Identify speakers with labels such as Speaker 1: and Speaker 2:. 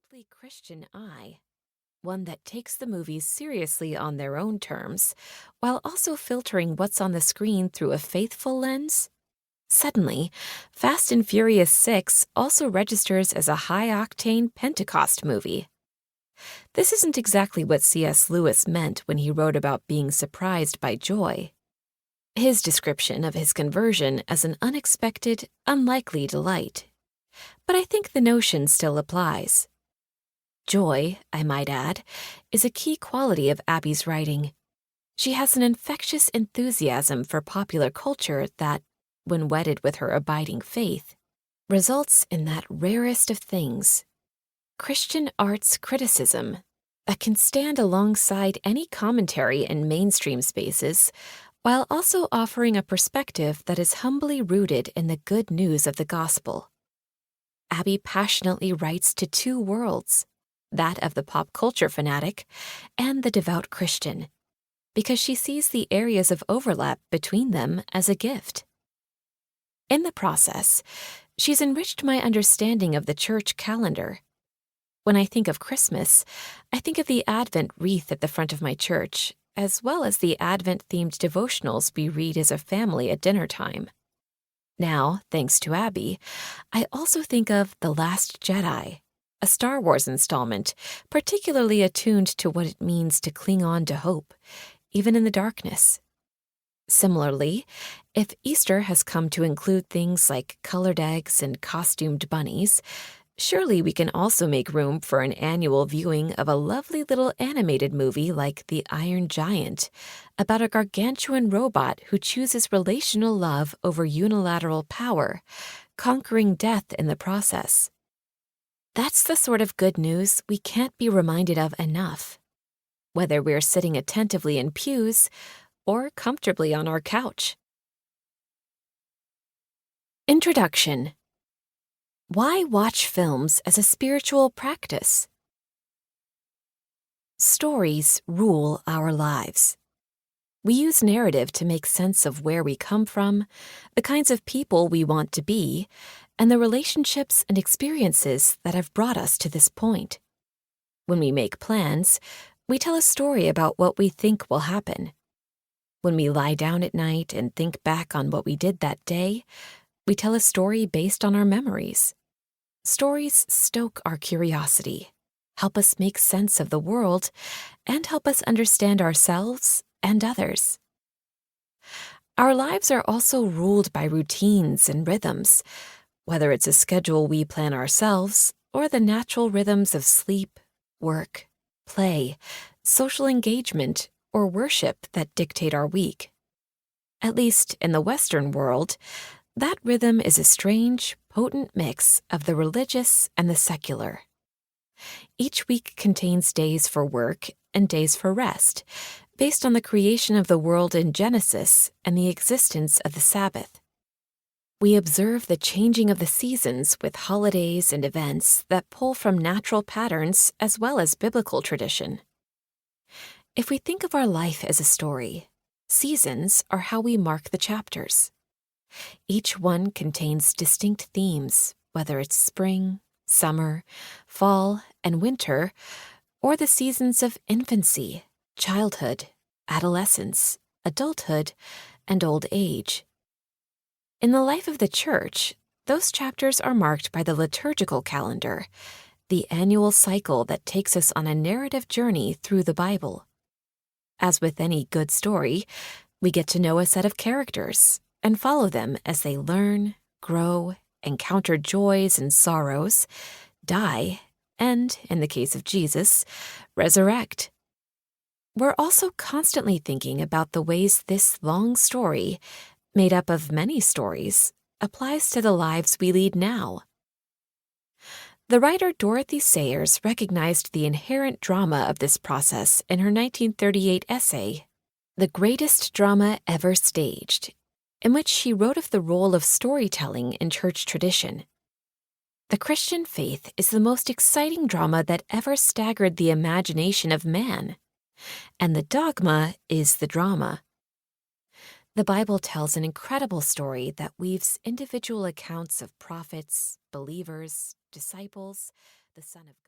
Speaker 1: distinctly Christian eye, one that takes the movies seriously on their own terms, while also filtering what's on the screen through a faithful lens. Suddenly, Fast and Furious 6 also registers as a high-octane Pentecost movie. This isn't exactly what C.S. Lewis meant when he wrote about being surprised by joy. His description of his conversion as an unexpected, unlikely delight. But I think the notion still applies. Joy, I might add, is a key quality of Abby's writing. She has an infectious enthusiasm for popular culture that, when wedded with her abiding faith, results in that rarest of things, Christian arts criticism, that can stand alongside any commentary in mainstream spaces, while also offering a perspective that is humbly rooted in the good news of the gospel. Abby passionately writes to two worlds, that of the pop culture fanatic and the devout Christian, because she sees the areas of overlap between them as a gift. In the process, she's enriched my understanding of the church calendar. When I think of Christmas, I think of the Advent wreath at the front of my church, as well as the Advent-themed devotionals we read as a family at dinner time. Now, thanks to Abby, I also think of The Last Jedi, a Star Wars installment particularly attuned to what it means to cling on to hope, even in the darkness. Similarly, if Easter has come to include things like colored eggs and costumed bunnies, surely we can also make room for an annual viewing of a lovely little animated movie like The Iron Giant, about a gargantuan robot who chooses relational love over unilateral power, conquering death in the process. That's the sort of good news we can't be reminded of enough, whether we're sitting attentively in pews or comfortably on our couch. Introduction. Why watch films as a spiritual practice? Stories rule our lives. We use narrative to make sense of where we come from, the kinds of people we want to be, and the relationships and experiences that have brought us to this point. When we make plans, we tell a story about what we think will happen. When we lie down at night and think back on what we did that day, we tell a story based on our memories. Stories stoke our curiosity, help us make sense of the world, and help us understand ourselves and others. Our lives are also ruled by routines and rhythms, whether it's a schedule we plan ourselves or the natural rhythms of sleep, work, play, social engagement, or worship that dictate our week. At least in the Western world, that rhythm is a strange, potent mix of the religious and the secular. Each week contains days for work and days for rest, based on the creation of the world in Genesis and the existence of the Sabbath. We observe the changing of the seasons with holidays and events that pull from natural patterns as well as biblical tradition. If we think of our life as a story, seasons are how we mark the chapters. Each one contains distinct themes, whether it's spring, summer, fall, and winter, or the seasons of infancy, childhood, adolescence, adulthood, and old age. In the life of the church, those chapters are marked by the liturgical calendar, the annual cycle that takes us on a narrative journey through the Bible. As with any good story, we get to know a set of characters and follow them as they learn, grow, encounter joys and sorrows, die, and, in the case of Jesus, resurrect. We're also constantly thinking about the ways this long story, made up of many stories, applies to the lives we lead now. The writer Dorothy Sayers recognized the inherent drama of this process in her 1938 essay, The Greatest Drama Ever Staged, in which she wrote of the role of storytelling in church tradition. The Christian faith is the most exciting drama that ever staggered the imagination of man, and the dogma is the drama. The Bible tells an incredible story that weaves individual accounts of prophets, believers, disciples, the Son of God.